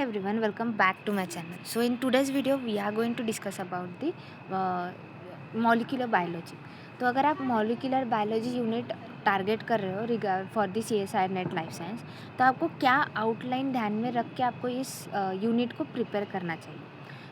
everyone, welcome back to my channel. So in today's video we are going to discuss about the molecular biology. तो अगर आप molecular biology unit target कर रहे हो regard for the CSIR net life science, तो आपको क्या outline ध्यान में रख के आपको इस यूनिट को प्रिपेयर करना चाहिए।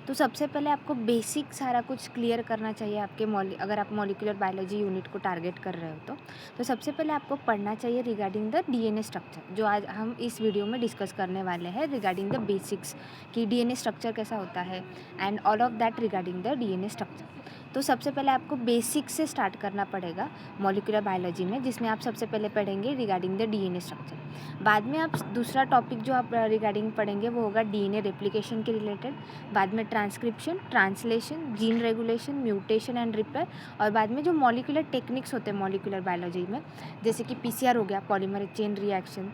तो सबसे पहले आपको बेसिक सारा कुछ क्लियर करना चाहिए आपके अगर आप मॉलिक्यूलर बायोलॉजी यूनिट को टारगेट कर रहे हो तो सबसे पहले आपको पढ़ना चाहिए रिगार्डिंग द डीएनए स्ट्रक्चर, जो आज हम इस वीडियो में डिस्कस करने वाले हैं रिगार्डिंग द बेसिक्स कि डीएनए स्ट्रक्चर कैसा होता है and all of that regarding the DNA structure. तो सबसे पहले आपको बेसिक से स्टार्ट करना पड़ेगा मॉलिक्यूलर बायोलॉजी में, जिसमें आप सबसे पहले पढ़ेंगे रिगार्डिंग द डीएनए स्ट्रक्चर। बाद में आप दूसरा टॉपिक जो आप रिगार्डिंग पढ़ेंगे वो होगा डीएनए रेप्लिकेशन के रिलेटेड, बाद में transcription, translation, gene regulation, mutation and repair, और बाद में जो मॉलिक्यूलर टेक्निक्स होते हैं मॉलिक्यूलर बायोलॉजी में, जैसे कि पीसीआर हो गया, पॉलीमरेज चेन रिएक्शन,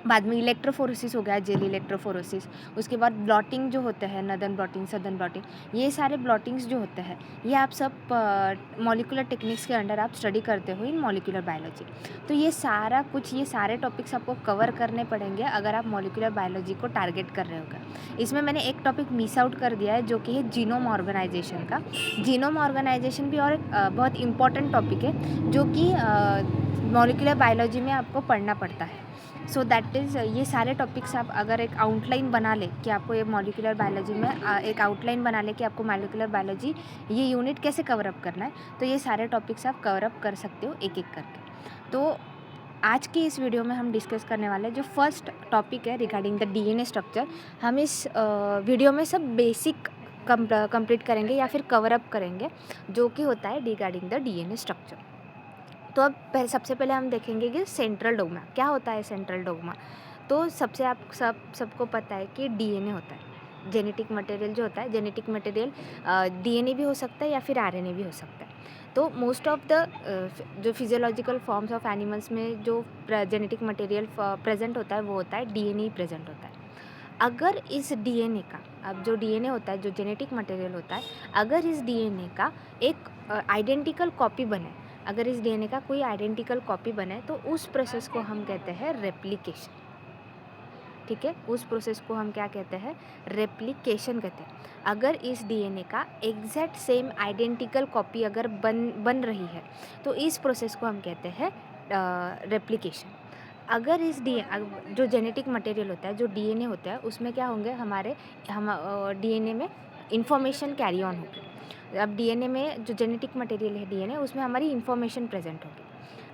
बाद में इलेक्ट्रोफोरेसिस हो गया, जेल इलेक्ट्रोफोरेसिस, उसके बाद ब्लॉटिंग जो होते हैं, नदर्न ब्लॉटिंग, सदर्न ब्लॉटिंग, ये सारे ब्लॉटिंग्स जो होते हैं ये आप सब मॉलिक्यूलर टेक्निक्स के अंडर आप स्टडी करते हो इन मॉलिक्यूलर बायोलॉजी। तो ये सारा कुछ, ये सारे टॉपिक्स आपको कवर करने पड़ेंगे अगर आप मॉलिक्यूलर बायोलॉजी को टारगेट कर रहे होगा। इसमें मैंने एक टॉपिक मिस आउट कर दिया है जो कि है जीनोम ऑर्गेनाइजेशन का। जीनोम ऑर्गेनाइजेशन भी और एक बहुत इंपॉर्टेंट टॉपिक है जो कि मॉलिक्यूलर बायोलॉजी में आपको पढ़ना पड़ता है। सो दैट इज़, ये सारे टॉपिक्स आप अगर एक आउटलाइन बना ले कि आपको ये मॉलिक्यूलर बायोलॉजी में एक आउटलाइन बना ले कि आपको मॉलिक्यूलर बायोलॉजी ये यूनिट कैसे कवर अप करना है, तो ये सारे टॉपिक्स आप कवर अप कर सकते हो एक एक करके। तो आज की इस वीडियो में हम डिस्कस करने वाले हैं जो फर्स्ट टॉपिक है रिगार्डिंग द डीएनए स्ट्रक्चर। हम इस वीडियो में सब बेसिक कंप्लीट करेंगे या फिर कवर अप करेंगे जो कि होता है रिगार्डिंग द डीएनए स्ट्रक्चर। तो अब सबसे पहले हम देखेंगे कि सेंट्रल डोग्मा क्या होता है। सेंट्रल डोग्मा तो सबसे आप सबको पता है कि डीएनए होता है, जेनेटिक मटेरियल जो होता है। जेनेटिक मटेरियल डीएनए भी हो सकता है या फिर आरएनए भी हो सकता है। तो मोस्ट ऑफ द जो फिजियोलॉजिकल फॉर्म्स ऑफ एनिमल्स में जो जेनेटिक मटेरियल प्रेजेंट होता है वो होता है डीएनए ही प्रेजेंट होता है। अगर इस डीएनए का, अब जो डीएनए होता है, जो जेनेटिक मटेरियल होता है, अगर इस डीएनए का एक आइडेंटिकल कॉपी बने, अगर इस डीएनए का कोई आइडेंटिकल कॉपी बने तो उस प्रोसेस को हम कहते हैं रेप्लिकेशन। ठीक है, उस प्रोसेस को हम क्या कहते हैं, रेप्लिकेशन कहते हैं। अगर इस डीएनए का एग्जैक्ट सेम आइडेंटिकल कॉपी अगर बन रही है तो इस प्रोसेस को हम कहते हैं रेप्लिकेशन। अगर इस जो जेनेटिक मटेरियल होता है, जो डीएनए होता है, उसमें क्या होंगे हम डीएनए में इंफॉर्मेशन कैरी ऑन होगी। अब डीएनए में जो जेनेटिक मटेरियल है डीएनए, उसमें हमारी इंफॉर्मेशन प्रेजेंट होगी।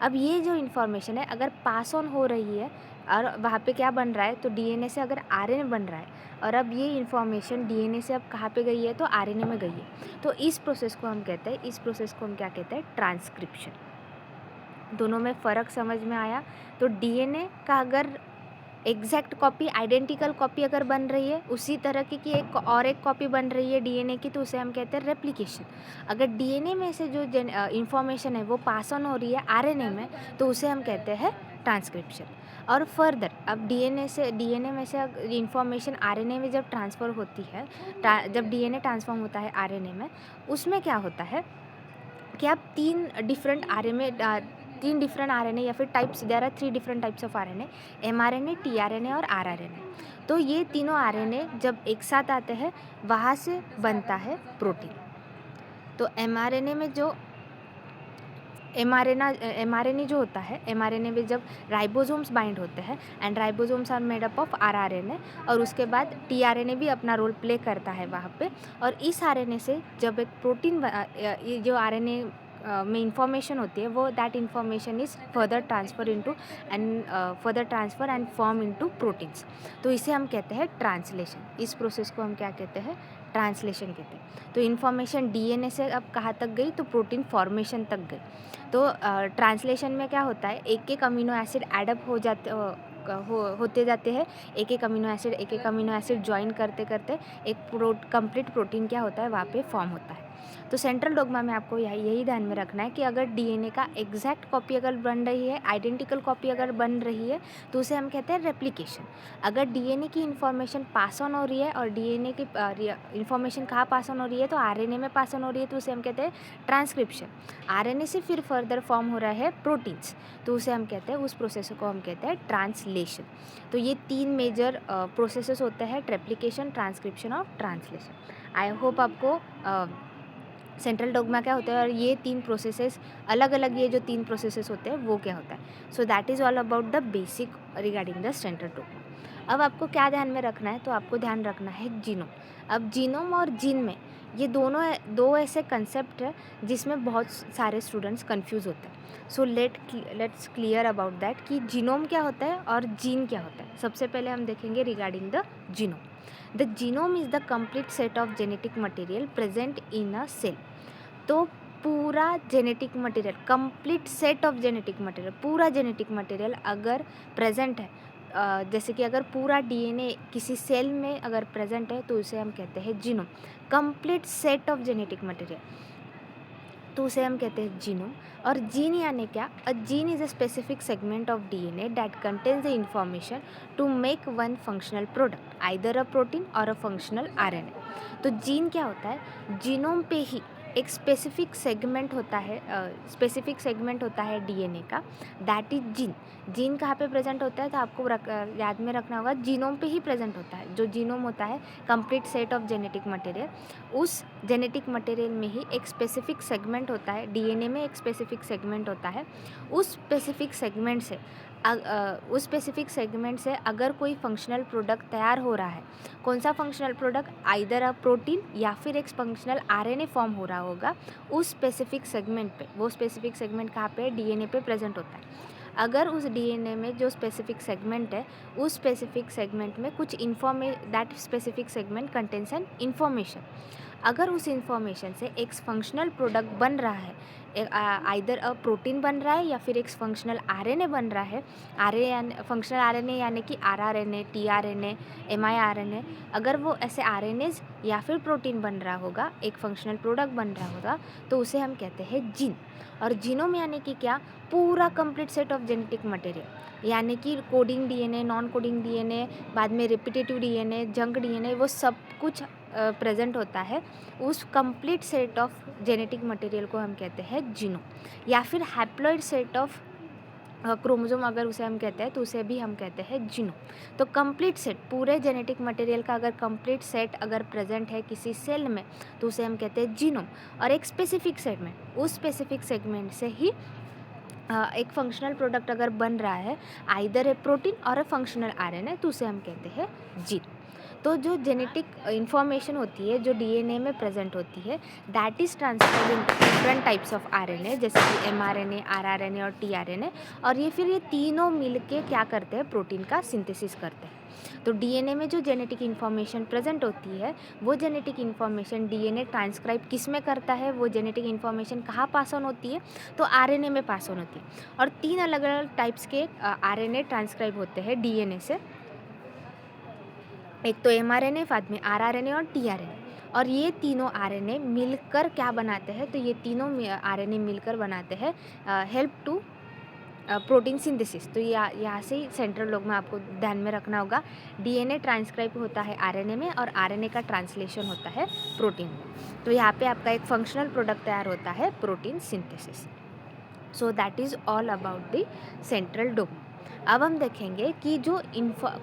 अब ये जो इन्फॉर्मेशन है अगर पास ऑन हो रही है और वहाँ पे क्या बन रहा है, तो डीएनए से अगर आरएनए बन रहा है, और अब ये इन्फॉर्मेशन डीएनए से अब कहाँ पे गई है, तो आरएनए में गई है, तो इस प्रोसेस को हम कहते हैं, इस प्रोसेस को हम क्या कहते हैं, ट्रांसक्रिप्शन। दोनों में फ़र्क समझ में आया। तो डीएनए का अगर एग्जैक्ट कॉपी, आइडेंटिकल कॉपी अगर बन रही है, उसी तरह की एक कॉपी बन रही है डीएनए की, तो उसे हम कहते हैं रेप्लिकेशन। अगर डीएनए में से जो इंफॉर्मेशन है वो पास ऑन हो रही है आरएनए में, तो उसे हम कहते हैं ट्रांसक्रिप्शन। और फर्दर अब डीएनए में से इंफॉर्मेशन आरएनए में जब ट्रांसफ़र होती है, जब डीएनए ट्रांसफॉर्म होता है आरएनए में, उसमें क्या होता है कि आप तीन डिफरेंट आरएनए या फिर types, there are 3 different types of RNA, mRNA, tRNA और आरआरएनए। तो ये तीनों आरएनए जब एक साथ आते हैं वहाँ से बनता है प्रोटीन। तो एमआरएनए में जो एमआरएनए जो होता है, एमआरएनए में जब राइबोसोम्स बाइंड होते हैं and ribosomes are made up of rRNA, और उसके बाद टीआरएनए भी अपना रोल प्ले करता है वहाँ पे। और इस आरएनए से जब एक प्रोटीन ये जो आरएनए में इंफॉर्मेशन होती है, वो that information is further transfer and form into proteins. तो इसे हम कहते हैं ट्रांसलेशन। इस प्रोसेस को हम क्या कहते हैं, ट्रांसलेशन कहते हैं। तो इन्फॉर्मेशन डीएनए से अब कहाँ तक गई, तो प्रोटीन फॉर्मेशन तक गई। तो ट्रांसलेशन में क्या होता है, एक एक अमीनो एसिड एडअप होते जाते हैं, एक एक अमीनो एसिड ज्वाइन करते करते एक कंप्लीट प्रोटीन क्या होता है वहाँ पे फॉर्म होता है। तो सेंट्रल डोग्मा में आपको यही ध्यान में रखना है कि अगर डीएनए का एग्जैक्ट कॉपी अगर बन रही है, आइडेंटिकल कॉपी अगर बन रही है, तो उसे हम कहते हैं रेप्लिकेशन। अगर डीएनए की इन्फॉर्मेशन पास ऑन हो रही है और डीएनए की इन्फॉर्मेशन कहाँ पास ऑन हो रही है, तो आरएनए में पास ऑन हो रही है, तो उसे हम कहते हैं ट्रांसक्रिप्शन। आरएनए से फिर फर्दर फॉर्म हो रहा है प्रोटीन्स, तो उसे हम कहते हैं, उस प्रोसेस को हम कहते हैं ट्रांसलेशन। तो ये 3 मेजर प्रोसेसेस होते हैं, ट्रेप्लिकेशन, ट्रांसक्रिप्शन और ट्रांसलेशन। आई होप आपको सेंट्रल डोग्मा क्या होता है और ये 3 प्रोसेसेस अलग अलग, ये जो 3 प्रोसेसेस होते हैं वो क्या होता है। सो that is all about the basic regarding the central dogma. अब आपको क्या ध्यान में रखना है, तो आपको ध्यान रखना है जीनोम। अब जीनोम और जीन में ये दोनों दो ऐसे कंसेप्ट है जिसमें बहुत सारे स्टूडेंट्स कंफ्यूज होते हैं। So let's clear about that कि जीनोम क्या होता है और जीन क्या होता है। सबसे पहले हम देखेंगे regarding the genome. The genome is the complete set of genetic material present in a cell. तो पूरा genetic material, complete set of genetic material, पूरा जेनेटिक मटेरियल अगर प्रेजेंट है, जैसे कि अगर पूरा डीएनए किसी सेल में अगर प्रेजेंट है, तो उसे हम कहते हैं genome. Complete set of genetic material, तो उसे हम कहते हैं जीनोम। और जीन यानी क्या? A gene is a specific segment of DNA that contains the information to make one functional product, either a protein or a functional RNA. तो gene क्या होता है? जीनोम पे ही एक स्पेसिफिक सेगमेंट होता है, स्पेसिफिक सेगमेंट होता है डीएनए का, दैट इज जीन। जीन कहाँ पे प्रेजेंट होता है? तो आपको याद में रखना होगा, जीनोम पे ही प्रेजेंट होता है। जो जीनोम होता है complete set of genetic material, उस जेनेटिक मटेरियल में ही एक स्पेसिफिक सेगमेंट होता है, डीएनए में एक स्पेसिफिक सेगमेंट होता है। उस स्पेसिफिक सेगमेंट से अगर कोई फंक्शनल प्रोडक्ट तैयार हो रहा है, कौन सा functional product? Either a protein या फिर एक फंक्शनल आरएनए फॉर्म हो रहा होगा उस स्पेसिफिक सेगमेंट पे। वो स्पेसिफिक सेगमेंट कहाँ पे? डीएनए पे प्रेजेंट होता है। अगर उस डीएनए में जो स्पेसिफिक सेगमेंट है, उस स्पेसिफिक सेगमेंट में कुछ that specific segment contains an information. अगर उस इंफॉर्मेशन से एक फंक्शनल प्रोडक्ट बन रहा है, आइदर अ प्रोटीन बन रहा है या फिर एक फंक्शनल आरएनए बन रहा है, फंक्शनल आरएनए यानी कि आरआरएनए, टीआरएनए, एमआईआरएनए, अगर वो ऐसे आरएनएज या फिर प्रोटीन बन रहा होगा, एक फंक्शनल प्रोडक्ट बन रहा होगा, तो उसे हम कहते हैं जीन। और जीनोम यानी कि क्या? पूरा complete set of genetic material, यानी कि coding DNA, non coding DNA, बाद में रिपीटेटिव डीएनए, जंक डीएनए, वो सब कुछ प्रेजेंट होता है। उस complete set of genetic material को हम कहते हैं जीनोम। या फिर हैप्लॉइड सेट ऑफ क्रोमोसोम अगर उसे हम कहते हैं, तो उसे भी हम कहते हैं जीनोम। तो कंप्लीट सेट, पूरे जेनेटिक मटेरियल का अगर कंप्लीट सेट अगर प्रेजेंट है किसी सेल में, तो उसे हम कहते हैं जीनोम। और एक स्पेसिफिक सेगमेंट, उस स्पेसिफिक सेगमेंट से ही एक फंक्शनल प्रोडक्ट अगर बन रहा है, आइदर ए प्रोटीन और ए फंक्शनल आरएनए, तो उसे हम कहते हैं जीन। तो जो जेनेटिक इंफॉर्मेशन होती है जो डीएनए में प्रेजेंट होती है, that is transferred in different types of RNA, जैसे कि एमआरएनए, आरआरएनए और टीआरएनए। और ये तीनों मिलके क्या करते हैं? प्रोटीन का सिंथेसिस करते हैं। तो डीएनए में जो जेनेटिक इन्फॉर्मेशन प्रेजेंट होती है, वो जेनेटिक इन्फॉर्मेशन डीएनए ट्रांसक्राइब किस में करता है? वो जेनेटिक इन्फॉर्मेशन कहाँ पास ऑन होती है? तो आरएनए में पास ऑन होती है। और 3 अलग अलग टाइप्स के आरएनए ट्रांसक्राइब होते हैं डीएनए से। एक तो एमआरएनए, बाद में आरआरएनए और टीआरएनए। और ये तीनों आरएनए मिलकर क्या बनाते हैं? तो ये तीनों आरएनए मिलकर बनाते हैं हेल्प टू प्रोटीन सिंथेसिस। तो यहाँ से ही सेंट्रल लोग में आपको ध्यान में रखना होगा, डीएनए ट्रांसक्राइब होता है आरएनए में और आरएनए का ट्रांसलेशन होता है प्रोटीन में। तो यहाँ पे आपका एक फंक्शनल प्रोडक्ट तैयार होता है, protein synthesis. So that is all about the central dogma. अब हम देखेंगे कि जो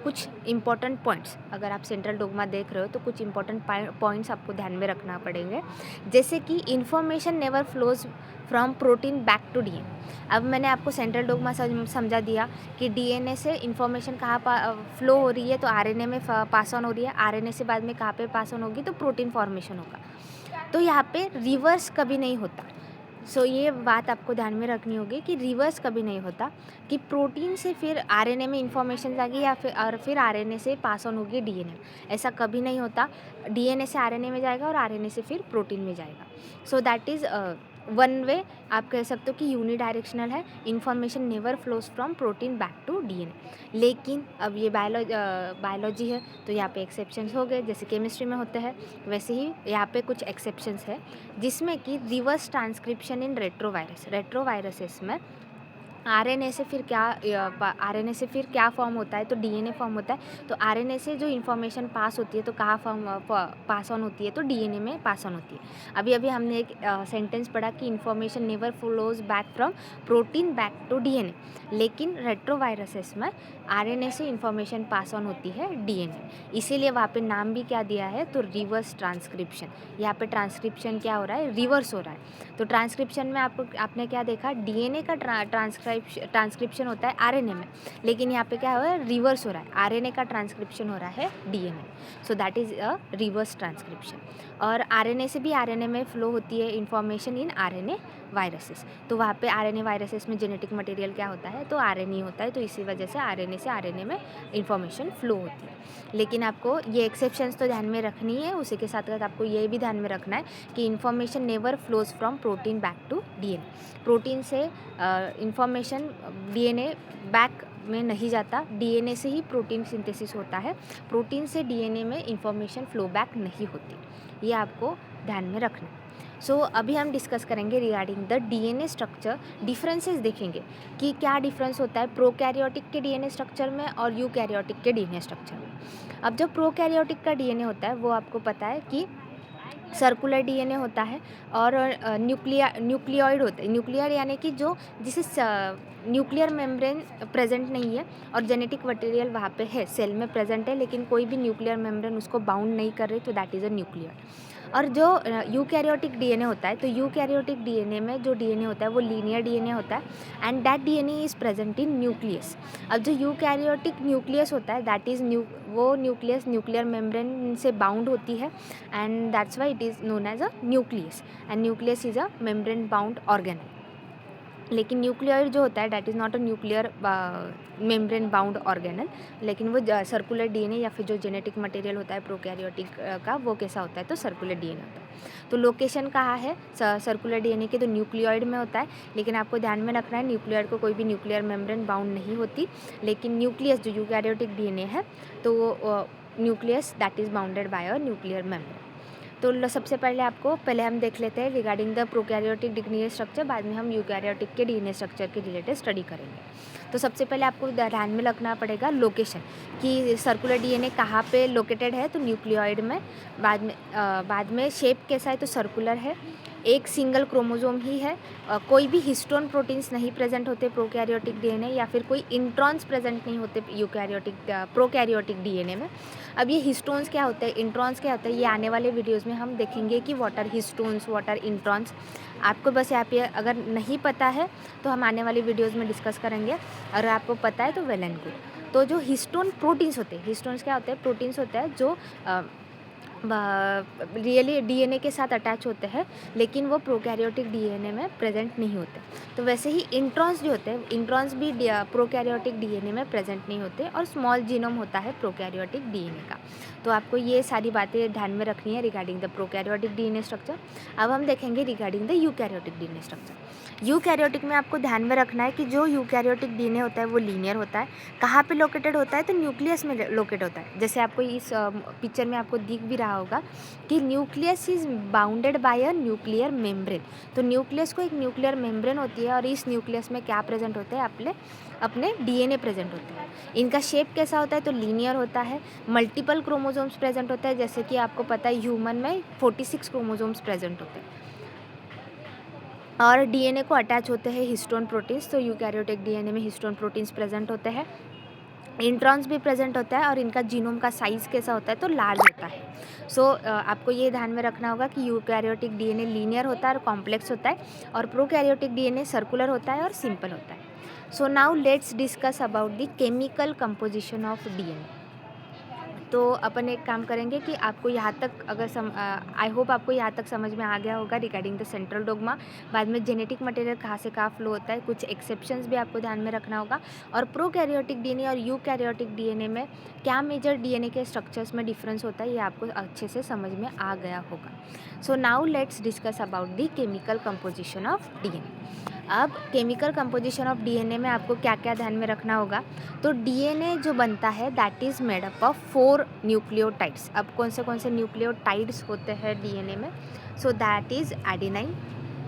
कुछ इंपॉर्टेंट पॉइंट्स, अगर आप सेंट्रल डोग्मा देख रहे हो तो कुछ इंपॉर्टेंट पॉइंट्स आपको ध्यान में रखना पड़ेंगे, जैसे कि information never flows from protein back to DNA. अब मैंने आपको सेंट्रल डोग्मा समझा दिया कि डीएनए से इन्फॉर्मेशन कहाँ फ्लो हो रही है, तो आरएनए में पास ऑन हो रही है, आरएनए से बाद में कहाँ पे पास ऑन होगी? तो प्रोटीन फॉर्मेशन होगा। तो यहाँ पे रिवर्स कभी नहीं होता। सो ये बात आपको ध्यान में रखनी होगी कि रिवर्स कभी नहीं होता कि प्रोटीन से फिर आरएनए में इंफॉर्मेशन जाएगी या फिर आरएनए से पास ऑन होगी डीएनए। ऐसा कभी नहीं होता। डीएनए से आरएनए में जाएगा और आरएनए से फिर प्रोटीन में जाएगा। So that is one way आप कह सकते हो कि यूनिडायरेक्शनल है, information never flows from protein back to DNA. लेकिन अब ये बायोलॉजी है, तो यहाँ पे एक्सेप्शंस हो गए, जैसे केमिस्ट्री में होते हैं वैसे ही यहाँ पे कुछ एक्सेप्शंस है, जिसमें कि रिवर्स ट्रांसक्रिप्शन इन रेट्रोवायरसेस में आरएनए से फिर क्या आरएनए से फिर क्या फॉर्म होता है, तो डीएनए फॉर्म होता है। तो आरएनए से जो इन्फॉर्मेशन पास होती है तो कहाँ पास ऑन होती है, तो डीएनए में पास ऑन होती है। अभी अभी हमने एक सेंटेंस पढ़ा कि information never flows back from protein back to DNA, लेकिन रेट्रोवायरसेस में आरएनए से इन्फॉर्मेशन पास ऑन होती है डीएनए, इसीलिए वहाँ पे नाम भी क्या दिया है, तो रिवर्स ट्रांसक्रिप्शन। यहाँ पे ट्रांसक्रिप्शन क्या हो रहा है, रिवर्स हो रहा है। तो ट्रांसक्रिप्शन में आपने क्या देखा, डीएनए का ट्रांसक्रिप्शन होता है आरएनए में, लेकिन यहाँ पे क्या हो रहा है, रिवर्स हो रहा है, आरएनए का ट्रांसक्रिप्शन हो रहा है DNA. So that is a reverse transcription. और आरएनए से भी आरएनए में फ्लो होती है इन्फॉर्मेशन इन आरएनए वायरसेस। तो वहाँ पे आरएनए वायरसेस में जेनेटिक मटेरियल क्या होता है, तो आरएनए होता है, तो इसी वजह से आरएनए में इन्फॉर्मेशन फ्लो होती है। लेकिन आपको ये एक्सेप्शंस तो ध्यान में रखनी है, उसी के साथ साथ आपको ये भी ध्यान में रखना है कि information never flows from protein back to DNA. Protein से इन्फॉर्मेशन डीएनए बैक में नहीं जाता, डीएनए से ही प्रोटीन सिंथेसिस होता है, प्रोटीन से डीएनए में इन्फॉर्मेशन फ्लो बैक नहीं होती, ये आपको ध्यान में रखना है। सो अभी हम डिस्कस करेंगे regarding the DNA structure, differences देखेंगे कि क्या डिफरेंस होता है प्रोकैरियोटिक के डीएनए स्ट्रक्चर में और यूकैरियोटिक के डीएनए स्ट्रक्चर में। अब जो प्रोकैरियोटिक का डीएनए होता है वो आपको पता है कि सर्कुलर डीएनए होता है और न्यूक्लियोइड होता है। न्यूक्लियर यानी कि जो जिसे न्यूक्लियर मेम्ब्रेन प्रेजेंट नहीं है और जेनेटिक मटेरियल वहाँ पे है, सेल में प्रेजेंट है, लेकिन कोई भी न्यूक्लियर मेम्ब्रेन उसको बाउंड नहीं कर रही, तो दैट इज़ अ न्यूक्लियर। और जो यूकैरियोटिक डीएनए होता है, तो यूकैरियोटिक डीएनए में जो डीएनए होता है वो लीनियर डीएनए होता है and that DNA is present in nucleus. अब जो यूकैरियोटिक न्यूक्लियस होता है दैट इज़ वो न्यूक्लियस न्यूक्लियर मेम्ब्रेन से बाउंड होती है and that's why it is known as a nucleus and nucleus is a membrane bound organelle. लेकिन nuclear जो होता है that is not a nuclear membrane bound organelle, लेकिन वो सर्कुलर डीएनए या फिर जो जेनेटिक मटेरियल होता है प्रोकैरियोटिक का वो कैसा होता है, तो सर्कुलर डीएनए होता है। तो लोकेशन कहाँ है सर्कुलर डीएनए के, तो न्यूक्लियोइड में होता है, लेकिन आपको ध्यान में रखना है न्यूक्लियोइड को कोई भी न्यूक्लियर मेम्ब्रेन बाउंड नहीं होती, लेकिन न्यूक्लियस जो यूकैरियोटिक डीएनए है तो nucleus that is bounded by a nuclear membrane. तो सबसे पहले हम देख लेते हैं regarding the prokaryotic DNA structure, बाद में हम यूकैरियोटिक के डीएनए स्ट्रक्चर के रिलेटेड स्टडी करेंगे। तो सबसे पहले आपको ध्यान में रखना पड़ेगा लोकेशन, कि सर्कुलर डीएनए कहाँ पे लोकेटेड है, तो न्यूक्लियोइड में। बाद में शेप कैसा है, तो सर्कुलर है, एक सिंगल क्रोमोसोम ही है, कोई भी हिस्टोन प्रोटीन्स नहीं प्रेजेंट होते प्रोकैरियोटिक डीएनए, या फिर कोई इंट्रॉन्स प्रेजेंट नहीं होते प्रोकैरियोटिक डीएनए में। अब ये हिस्टोन्स क्या होते हैं, इंट्रॉन्स क्या होता है, ये आने वाले वीडियोस में हम देखेंगे कि what are histones, what are introns. आपको बस यहाँ पे अगर नहीं पता है तो हम आने वाली वीडियोस में डिस्कस करेंगे, अगर आपको पता है तो वेल एंड गुड। तो जो हिस्टोन प्रोटीन्स होते हैं, हिस्टोन्स क्या होते हैं, प्रोटीन्स होते हैं जो रियली डीएनए के साथ अटैच होते हैं, लेकिन वो प्रोकैरियोटिक डीएनए में प्रेजेंट नहीं होते। तो वैसे ही इंट्रॉन्स जो होते हैं, इंट्रॉन्स भी प्रोकैरियोटिक डीएनए में प्रेजेंट नहीं होते, और स्मॉल जीनोम होता है प्रोकैरियोटिक डीएनए का। तो आपको ये सारी बातें ध्यान में रखनी है regarding the prokaryotic DNA structure. अब हम देखेंगे regarding the eukaryotic DNA structure. Eukaryotic में आपको ध्यान में रखना है कि जो यूकैरियोटिक डीएनए होता है वो लीनियर होता है। कहाँ पे लोकेटेड होता है, तो न्यूक्लियस में लोकेट होता है। जैसे आपको इस पिक्चर में आपको दिख भी रहा होगा कि nucleus is bounded by a nuclear membrane. तो न्यूक्लियस को एक न्यूक्लियर मेम्ब्रेन होती है, और इस न्यूक्लियस में क्या प्रेजेंट होते हैं, अपने डीएनए प्रेजेंट होते हैं। इनका शेप कैसा होता है, तो लीनियर होता है, मल्टीपल क्रोमोसोम्स प्रेजेंट होते हैं, जैसे कि आपको पता है ह्यूमन में 46 क्रोमोसोम्स प्रेजेंट होते हैं, और डीएनए को अटैच होते हैं हिस्टोन प्रोटीन्स। तो यूकैरियोटिक डीएनए में हिस्टोन प्रोटीन्स प्रेजेंट होते हैं, इंट्रॉन्स भी प्रेजेंट होता है, और इनका जीनोम का साइज़ कैसा होता है, तो लार्ज होता है। सो आपको ये ध्यान में रखना होगा कि यूकैरियोटिक डीएनए लीनियर होता है और कॉम्प्लेक्स होता है, और प्रोकैरियोटिक डीएनए सर्कुलर होता है और सिंपल होता है। So now let's discuss about the chemical composition of DNA. तो अपन एक काम करेंगे कि आपको यहाँ तक अगर आई होप आपको यहाँ तक समझ में आ गया होगा रिगार्डिंग द सेंट्रल डोग्मा। बाद में जेनेटिक मटेरियल कहाँ से कहाँ फ्लो होता है, कुछ एक्सेप्शंस भी आपको ध्यान में रखना होगा, और प्रोकैरियोटिक डीएनए और यूकैरियोटिक डीएनए में क्या मेजर डीएनए के स्ट्रक्चर्स में डिफरेंस होता है, ये आपको अच्छे से समझ में आ गया होगा। So now let's discuss about the chemical composition of DNA. अब केमिकल कंपोजिशन ऑफ डीएनए में आपको क्या क्या ध्यान में रखना होगा, तो डीएनए जो बनता है that is made up of 4 nucleotides. अब कौन से न्यूक्लियोटाइड्स होते हैं डीएनए में, सो दैट इज़ एडेनाइन,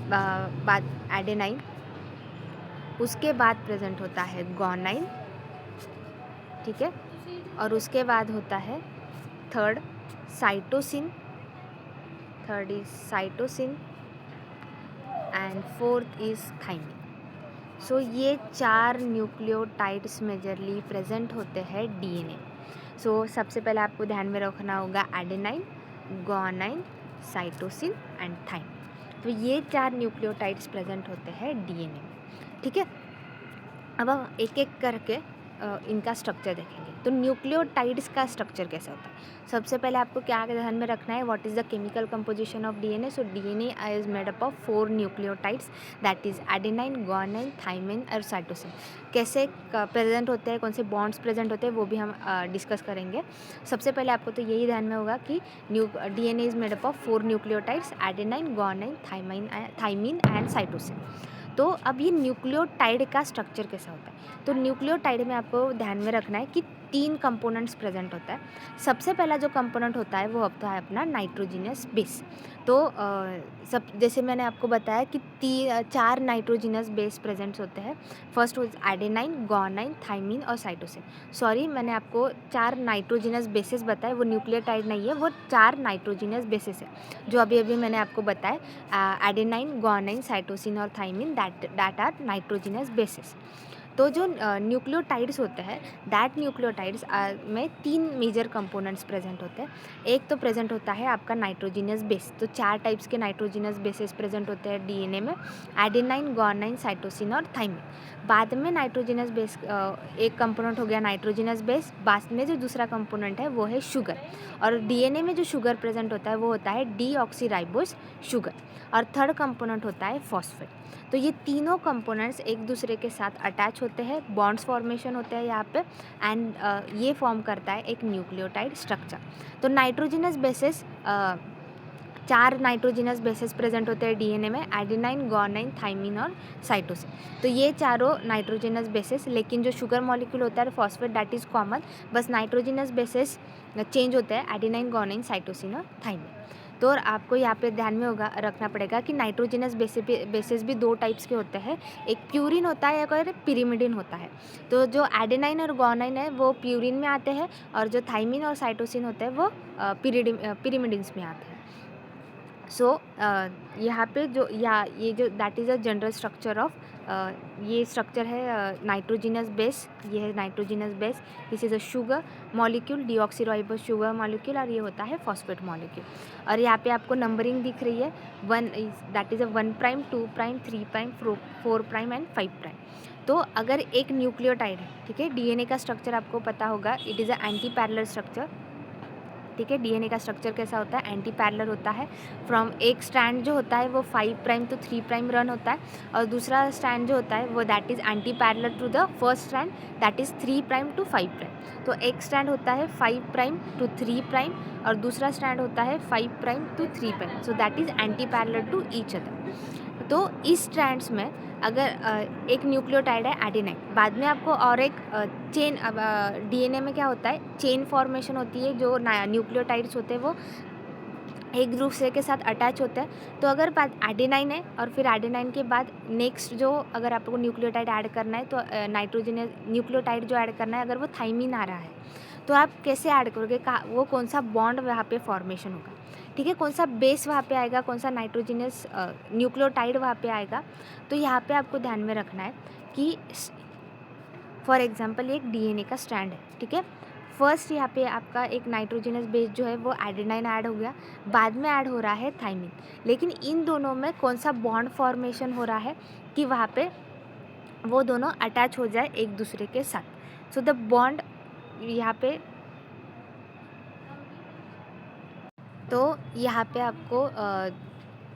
बाद एडेनाइन, उसके बाद प्रेजेंट होता है गुआनाइन, ठीक है, और उसके बाद होता है third cytosine, third is cytosine and fourth is thymine. So ये 4 न्यूक्लियोटाइड्स मेजरली प्रेजेंट होते हैं डीएनए। सो सबसे पहले आपको ध्यान में रखना होगा adenine, guanine, cytosine and thymine. तो ये 4 न्यूक्लियोटाइड्स प्रेजेंट होते हैं डीएनए में, ठीक है। अब हम एक एक करके इनका स्ट्रक्चर देखेंगे। तो न्यूक्लियोटाइड्स का स्ट्रक्चर कैसा होता है? सबसे पहले आपको क्या ध्यान में रखना है, what is the chemical composition of DNA. So DNA is made up of 4 nucleotides, that is adenine, guanine, thymine और साइटोसिन। कैसे प्रेजेंट होते हैं, कौन से बॉन्ड्स प्रेजेंट होते हैं, वो भी हम डिस्कस करेंगे। सबसे पहले आपको तो यही ध्यान में होगा कि DNA is made up of 4 nucleotides, adenine, guanine, thymine and cytosine. तो अब ये न्यूक्लियोटाइड का स्ट्रक्चर कैसा होता है? तो न्यूक्लियोटाइड में आपको ध्यान में रखना है कि 3 कंपोनेंट्स प्रेजेंट होता है। सबसे पहला जो कंपोनेंट होता है वो होता है अपना नाइट्रोजिनस बेस। तो सब जैसे मैंने आपको बताया कि 4 नाइट्रोजिनस बेस प्रेजेंट होते हैं। फर्स्ट हो एडेनाइन, गुआनाइन, थाइमिन और साइटोसिन। सॉरी, मैंने आपको 4 नाइट्रोजिनस बेसेस बताए, वो न्यूक्लियोटाइड नहीं है, वो 4 नाइट्रोजिनस बेसेस है जो अभी अभी मैंने आपको बताया, एडेनाइन, गुआनाइन, साइटोसिन और thymine, that are nitrogenous bases. तो जो न्यूक्लियोटाइड्स होते हैं, दैट न्यूक्लियोटाइड्स में 3 मेजर कंपोनेंट्स प्रेजेंट होते हैं। एक तो प्रेजेंट होता है आपका नाइट्रोजिनस बेस। तो 4 टाइप्स के नाइट्रोजिनस बेसेस प्रेजेंट होते हैं डीएनए में, एडेनाइन, गुआनाइन, साइटोसिन और थाइमिन। बाद में नाइट्रोजिनस बेस एक कंपोनेंट हो गया नाइट्रोजिनस बेस, बाद में जो दूसरा कंपोनेंट है वो है शुगर। और डीएनए में जो शुगर प्रेजेंट होता है वो होता है डीऑक्सीराइबोस शुगर। और थर्ड कंपोनेंट होता है फॉस्फेट। तो ये तीनों कंपोनेंट्स एक दूसरे के साथ अटैच होते हैं, बॉन्ड्स फॉर्मेशन होते हैं यहाँ पे, एंड ये फॉर्म करता है एक न्यूक्लियोटाइड स्ट्रक्चर। तो nitrogenous basis 4 nitrogenous basis present होते हैं डीएनए में, एडेनाइन, गुआनाइन, थाइमिन और साइटोसिन। तो ये चारों नाइट्रोजिनस बेसिस, लेकिन जो शुगर मॉलिक्यूल होता है फॉस्फेट दैट इज़ कॉमन, बस नाइट्रोजिनस बेसिस चेंज होते हैं, एडेनाइन, गुआनाइन, साइटोसिन और थाइमिन। तो आपको यहाँ पे ध्यान में होगा रखना पड़ेगा कि नाइट्रोजिनस बेसिस भी 2 टाइप्स के होते हैं, एक प्यूरिन होता है और पिरिमिडिन होता है। तो जो एडेनाइन और गुआनाइन है वो प्यूरिन में आते हैं, और जो थाइमिन और साइटोसिन होते हैं वो पिरिमिडिन्स में आते हैं। सो यहाँ पे जो ये जो that is a general structure of ये स्ट्रक्चर है नाइट्रोजिनस बेस। ये है nitrogenous base, this is a sugar molecule, deoxyribose sugar molecule, और ये होता है फॉस्फेट मॉलिक्यूल। और यहाँ पे आपको नंबरिंग दिख रही है, 1 that is a 1 prime, 2 prime, 3 prime, 4 prime and 5 prime. तो अगर एक न्यूक्लियोटाइड है, ठीक है, डीएनए का स्ट्रक्चर आपको पता होगा, it is a anti parallel structure, ठीक है। डीएनए का स्ट्रक्चर कैसा होता है, एंटी पैरेलल होता है। फ्रॉम एक स्ट्रैंड जो होता है वो 5 प्राइम टू 3 प्राइम रन होता है, और दूसरा स्ट्रैंड जो होता है वो that is anti parallel to the first strand, that is 3 prime to 5 prime. तो एक स्ट्रैंड होता है 5 प्राइम टू 3 प्राइम, और दूसरा स्ट्रैंड होता है 5 prime to 3 prime, so that is anti parallel to each other. तो इस स्ट्रैंड्स में अगर एक न्यूक्लियोटाइड है एडेनाइन, बाद में आपको और एक चेन, अब डीएनए में क्या होता है, चेन फॉर्मेशन होती है, जो न्यूक्लियोटाइड्स होते हैं वो एक दूसरे के साथ अटैच होते हैं। तो अगर बात एडेनाइन है और फिर एडेनाइन के बाद नेक्स्ट जो अगर आपको न्यूक्लियोटाइड ऐड करना है, तो नाइट्रोजनस न्यूक्लियोटाइड जो ऐड करना है अगर वो थाइमिन आ रहा है, तो आप कैसे ऐड करोगे, वो कौन सा बॉन्ड वहाँ पे फॉर्मेशन होगा, ठीक है, कौन सा बेस वहाँ पे आएगा, कौन सा नाइट्रोजनस न्यूक्लियोटाइड वहाँ पे आएगा। तो यहाँ पे आपको ध्यान में रखना है कि फॉर एग्जांपल एक डीएनए का स्ट्रैंड है, ठीक है, फर्स्ट यहाँ पे आपका एक नाइट्रोजनस बेस जो है वो एडेनाइन ऐड हो गया, बाद में ऐड हो रहा है थाइमिन, लेकिन इन दोनों में कौन सा बॉन्ड फॉर्मेशन हो रहा है कि वहाँ पे वो दोनों अटैच हो जाए एक दूसरे के साथ। सो द बॉन्ड यहाँ पे, तो यहाँ पे आपको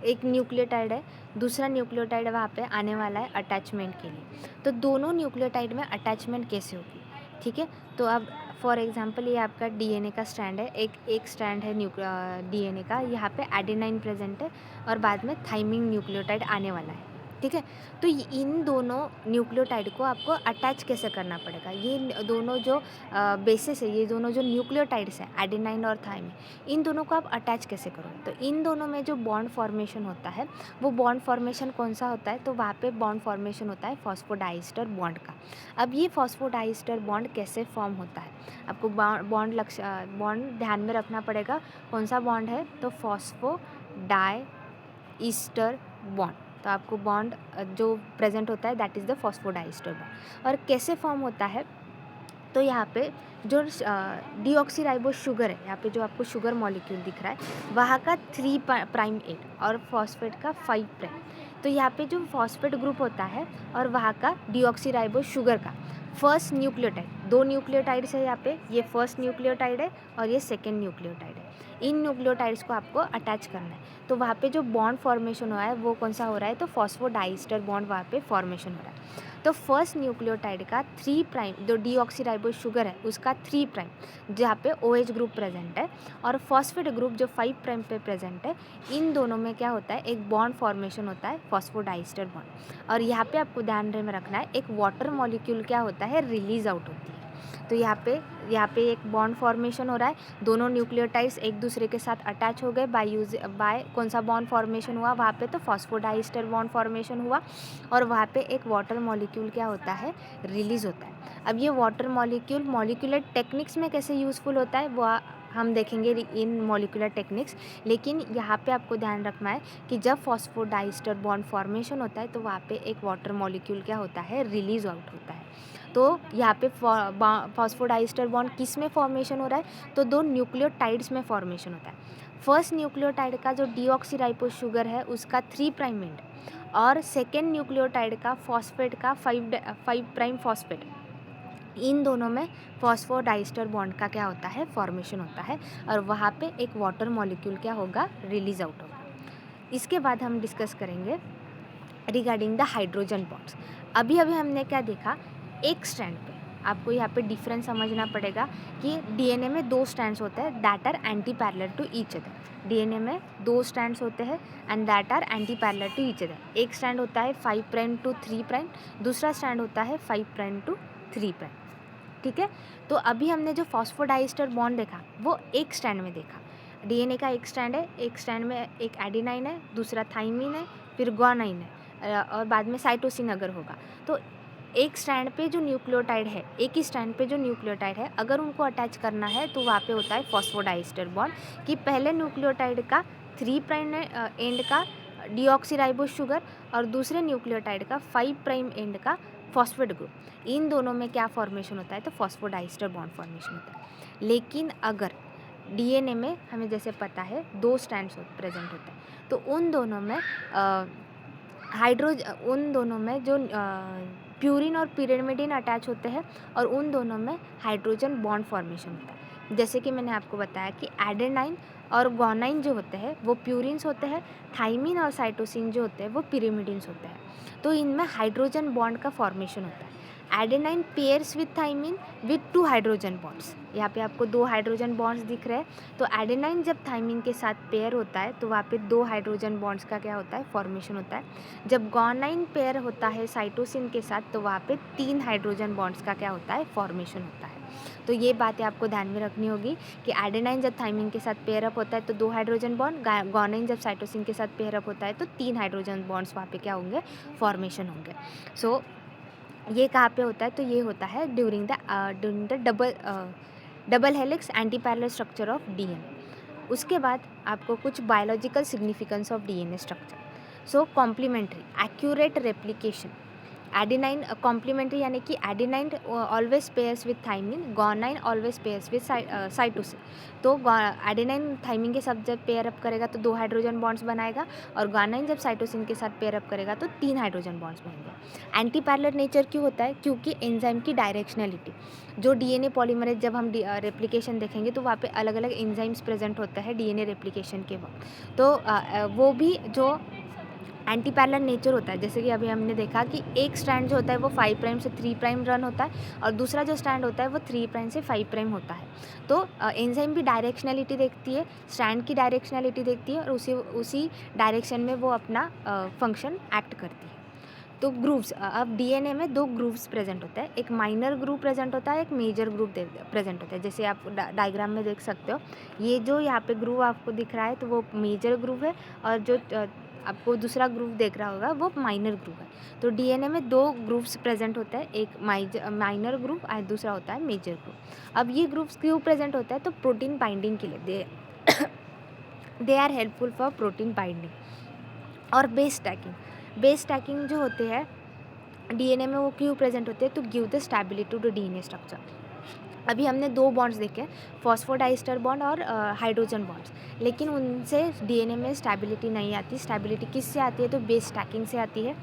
एक न्यूक्लियोटाइड है, दूसरा न्यूक्लियोटाइड वहाँ पे आने वाला है अटैचमेंट के लिए। तो दोनों न्यूक्लियोटाइड में अटैचमेंट कैसे होगी, ठीक है। तो अब फॉर एग्जांपल ये आपका डीएनए का स्ट्रैंड है, एक स्ट्रैंड है डीएनए का, यहाँ पे एडेनाइन प्रेजेंट है और बाद में थाइमिन न्यूक्लियोटाइड आने वाला है, ठीक है। तो इन दोनों न्यूक्लियोटाइड को आपको अटैच कैसे करना पड़ेगा, ये दोनों जो बेसिस है, ये दोनों जो न्यूक्लियोटाइड्स हैं एडेनाइन और थाइमिन, इन दोनों को आप अटैच कैसे करोगे। तो इन दोनों में जो बॉन्ड फॉर्मेशन होता है वो बॉन्ड फॉर्मेशन कौन सा होता है, तो वहाँ पे बॉन्ड फॉर्मेशन होता है फॉस्फोडाइस्टर बॉन्ड का। अब ये फॉस्फोडाइस्टर बॉन्ड कैसे फॉर्म होता है, आपको बॉन्ड ध्यान में रखना पड़ेगा। कौन सा बॉन्ड है, तो फॉस्फोडाइस्टर बॉन्ड। तो आपको बॉन्ड जो प्रेजेंट होता है that is the phosphodiester bond. और कैसे फॉर्म होता है, तो यहाँ पे जो डीऑक्सीराइबोस शुगर है, यहाँ पे जो आपको शुगर मॉलिक्यूल दिख रहा है वहाँ का 3 प्राइम एंड और फॉस्फेट का 5 प्राइम। तो यहाँ पे जो फॉस्फेट ग्रुप होता है और वहाँ का डीऑक्सीराइबोस शुगर का फर्स्ट न्यूक्लियोटाइड, 2 न्यूक्लियोटाइड्स है यहाँ पे, ये फर्स्ट न्यूक्लियोटाइड है और ये सेकेंड न्यूक्लियोटाइड है। इन न्यूक्लियोटाइड्स को आपको अटैच करना है। तो वहाँ पे जो बॉन्ड फॉर्मेशन हुआ है वो कौन सा हो रहा है, तो फॉस्फोडाइस्टर बॉन्ड वहाँ पे फॉर्मेशन हो रहा है। तो फर्स्ट न्यूक्लियोटाइड का 3 प्राइम, जो डीऑक्सीराइबोस शुगर है उसका 3 प्राइम जहाँ पे OH ग्रुप प्रेजेंट है, और फॉस्फेट ग्रुप जो 5 प्राइम पे प्रेजेंट है, इन दोनों में क्या होता है, एक बॉन्ड फॉर्मेशन होता है फॉस्फोडाइस्टर बॉन्ड। और यहाँ पे आपको ध्यान में रखना है, एक वाटर मॉलिक्यूल क्या होता है, रिलीज आउट होती है। तो यहाँ पे एक बॉन्ड फॉर्मेशन हो रहा है, दोनों न्यूक्लियोटाइड्स एक दूसरे के साथ अटैच हो गए बाय कौन सा बॉन्ड फॉर्मेशन हुआ वहाँ पे, तो फॉस्फोडाइस्टर बॉन्ड फॉर्मेशन हुआ, और वहाँ पे एक वाटर मॉलिक्यूल क्या होता है, रिलीज़ होता है। अब ये वाटर मॉलिक्यूल मॉलिक्यूलर टेक्निक्स में कैसे यूज़फुल होता है वो हम देखेंगे इन मॉलिक्यूलर टेक्निक्स। लेकिन यहाँ पे आपको ध्यान रखना है कि जब फॉस्फोडाइस्टर बॉन्ड फॉर्मेशन होता है तो वहाँ पे एक वाटर मॉलिक्यूल क्या होता है, रिलीज आउट होता है। तो यहाँ पे फॉस्फोडाइस्टर बॉन्ड किस में फॉर्मेशन हो रहा है, तो 2 न्यूक्लियोटाइड्स में फॉर्मेशन होता है। फर्स्ट न्यूक्लियोटाइड का जो डीऑक्सीराइबोस शुगर है उसका 3 प्राइम एंड, और सेकेंड न्यूक्लियोटाइड का फॉस्फेट का 5 प्राइम फॉस्फेट, इन दोनों में फॉस्फोडाइस्टर बॉन्ड का क्या होता है, फॉर्मेशन होता है, और वहाँ पे एक वाटर मॉलिक्यूल क्या होगा, रिलीज आउट होगा। इसके बाद हम डिस्कस करेंगे रिगार्डिंग द हाइड्रोजन बॉन्ड्स। अभी हमने क्या देखा, एक स्ट्रैंड पे आपको यहाँ पे डिफरेंस समझना पड़ेगा कि डीएनए में 2 स्ट्रैंड्स होते हैं that are anti parallel to each other. DNA में 2 स्ट्रैंड्स होते हैं and that are anti parallel to each other. एक स्ट्रैंड होता है 5 प्राइम टू 3 प्राइम, दूसरा स्ट्रैंड होता है 5 प्राइम टू 3 प्राइम। ठीक है। तो अभी हमने जो फॉस्फोडाइस्टर बॉन्ड देखा वो एक स्ट्रैंड में देखा। डीएनए का एक स्ट्रैंड है, एक स्ट्रैंड में एक एडेनाइन है, दूसरा थाइमिन है, फिर ग्वानाइन है, और बाद में साइटोसिन अगर होगा। तो एक स्ट्रैंड पे जो न्यूक्लियोटाइड है, एक ही स्ट्रैंड पे जो न्यूक्लियोटाइड है, अगर उनको अटैच करना है तो वहाँ पे होता है फॉस्फोडाइस्टर बॉन्ड, कि पहले न्यूक्लियोटाइड का 3 प्राइम एंड का डीऑक्सीराइबोस शुगर और दूसरे न्यूक्लियोटाइड का 5 प्राइम एंड का फॉस्फेट ग्रुप, इन दोनों में क्या फॉर्मेशन होता है, तो फॉस्फोडाइस्टर बॉन्ड फॉर्मेशन होता है। लेकिन अगर डीएनए में हमें जैसे पता है 2 स्ट्रैंड्स प्रेजेंट होते हैं, तो उन दोनों में जो प्यूरिन और पिरिमिडिन अटैच होते हैं, और उन दोनों में हाइड्रोजन बॉन्ड फॉर्मेशन होता है। जैसे कि मैंने आपको बताया कि एडेनाइन और ग्वानाइन जो होते हैं वो प्यूरिन्स होते हैं, थाइमिन और साइटोसिन जो होते हैं वो पिरिमिडिन्स होते हैं। तो इनमें हाइड्रोजन बॉन्ड का फॉर्मेशन होता है। Adenine pairs with thymine with 2 hydrogen bonds. यहाँ पे आपको 2 हाइड्रोजन बॉन्ड्स दिख रहे हैं। तो एडेनाइन जब थाइमिन के साथ पेयर होता है तो वहाँ पे 2 हाइड्रोजन बॉन्ड्स का क्या होता है, फॉर्मेशन होता है। जब ग्वानाइन पेयर होता है साइटोसिन के साथ तो वहाँ पे 3 हाइड्रोजन बॉन्ड्स का क्या होता है, फॉर्मेशन होता है। तो ये बातें आपको ध्यान में रखनी होगी कि एडेनाइन जब थाइमिन के साथ पेयर अप होता है तो 2 हाइड्रोजन बॉन्ड, ग्वानाइन जब साइटोसिन के साथ पेयर अप होता है तो 3 हाइड्रोजन बॉन्ड्स वहाँ पे क्या होंगे, फॉर्मेशन होंगे। सो ये कहाँ पे होता है, तो ये होता है during the double helix anti parallel structure of DNA. उसके बाद आपको कुछ biological significance of DNA structure. So complementary accurate replication, adenine complementary यानी कि adenine always pairs with thymine, guanine always pairs with cytosine. तो एडेनाइन थाइमिन के साथ जब पेयर अप करेगा तो 2 हाइड्रोजन बॉन्ड्स बनाएगा, और ग्वानाइन जब साइटोसिन के साथ पेयर अप करेगा तो 3 हाइड्रोजन बॉन्ड्स बनेंगे। एंटी पैरेलल नेचर क्यों होता है, क्योंकि एंजाइम की डायरेक्शनलिटी, जो डीएनए पॉलीमरेज जब हम रेप्लिकेशन देखेंगे तो वहाँ पे अलग अलग एंजाइम्स प्रेजेंट होता है डीएनए रेप्लिकेशन के वक्त। तो वो भी जो एंटी पैरेलल नेचर होता है, जैसे कि अभी हमने देखा कि एक स्ट्रैंड जो होता है वो 5 प्राइम से 3 प्राइम रन होता है, और दूसरा जो स्ट्रैंड होता है वो 3 प्राइम से 5 प्राइम होता है। तो एंजाइम भी डायरेक्शनलिटी देखती है, स्ट्रैंड की डायरेक्शनलिटी देखती है, और उसी डायरेक्शन में वो अपना फंक्शन एक्ट करती है। तो ग्रुप्स, अब डीएनए में 2 ग्रुप्स प्रेजेंट होता है, एक माइनर ग्रुप प्रेजेंट होता है, एक मेजर ग्रुप प्रेजेंट होता है। जैसे आप डायग्राम में देख सकते हो, ये जो यहाँ पे ग्रुप आपको दिख रहा है तो वो मेजर ग्रुप है, और जो आपको दूसरा ग्रुप देख रहा होगा वो माइनर ग्रुप है। तो डीएनए में 2 ग्रुप्स प्रेजेंट होता है, एक माइनर ग्रुप और दूसरा होता है मेजर ग्रुप। अब ये ग्रुप्स क्यों प्रेजेंट होता है, तो प्रोटीन बाइंडिंग के लिए they are helpful for protein binding. और बेस स्टैकिंग जो होते हैं डीएनए में, वो क्यों प्रेजेंट होते हैं, तो give the stability to DNA structure. अभी हमने 2 बॉन्ड्स देखे, फॉस्फोडाइस्टर बॉन्ड और हाइड्रोजन बॉन्ड्स, लेकिन उनसे डीएनए में स्टेबिलिटी नहीं आती। स्टेबिलिटी किससे आती है, तो बेस स्टैकिंग से आती है।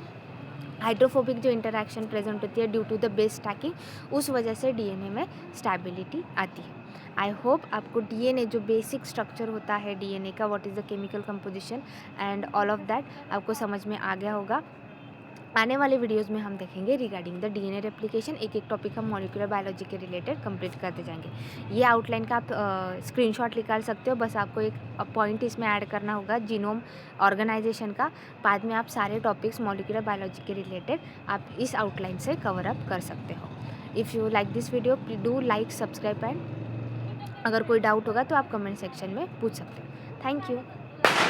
हाइड्रोफोबिक जो इंटरैक्शन प्रेजेंट होती है due to the base stacking, उस वजह से डीएनए में स्टेबिलिटी आती है। आई होप आपको डीएनए जो बेसिक स्ट्रक्चर होता है डीएनए का, what is the chemical composition and all of that, आपको समझ में आ गया होगा। आने वाले वीडियोस में हम देखेंगे रिगार्डिंग द डीएनए रेप्लिकेशन। एक एक टॉपिक हम मॉलिक्यूलर बायोलॉजी के रिलेटेड कंप्लीट करते जाएंगे। ये आउटलाइन का आप स्क्रीनशॉट निकाल सकते हो, बस आपको एक पॉइंट इसमें ऐड करना होगा जीनोम ऑर्गेनाइजेशन का। बाद में आप सारे टॉपिक्स मॉलिक्यूलर बायोलॉजी के रिलेटेड आप इस आउटलाइन से कवर अप कर सकते हो। If you like this video please do like, subscribe and अगर कोई डाउट होगा तो आप कमेंट सेक्शन में पूछ सकते हो। Thank you.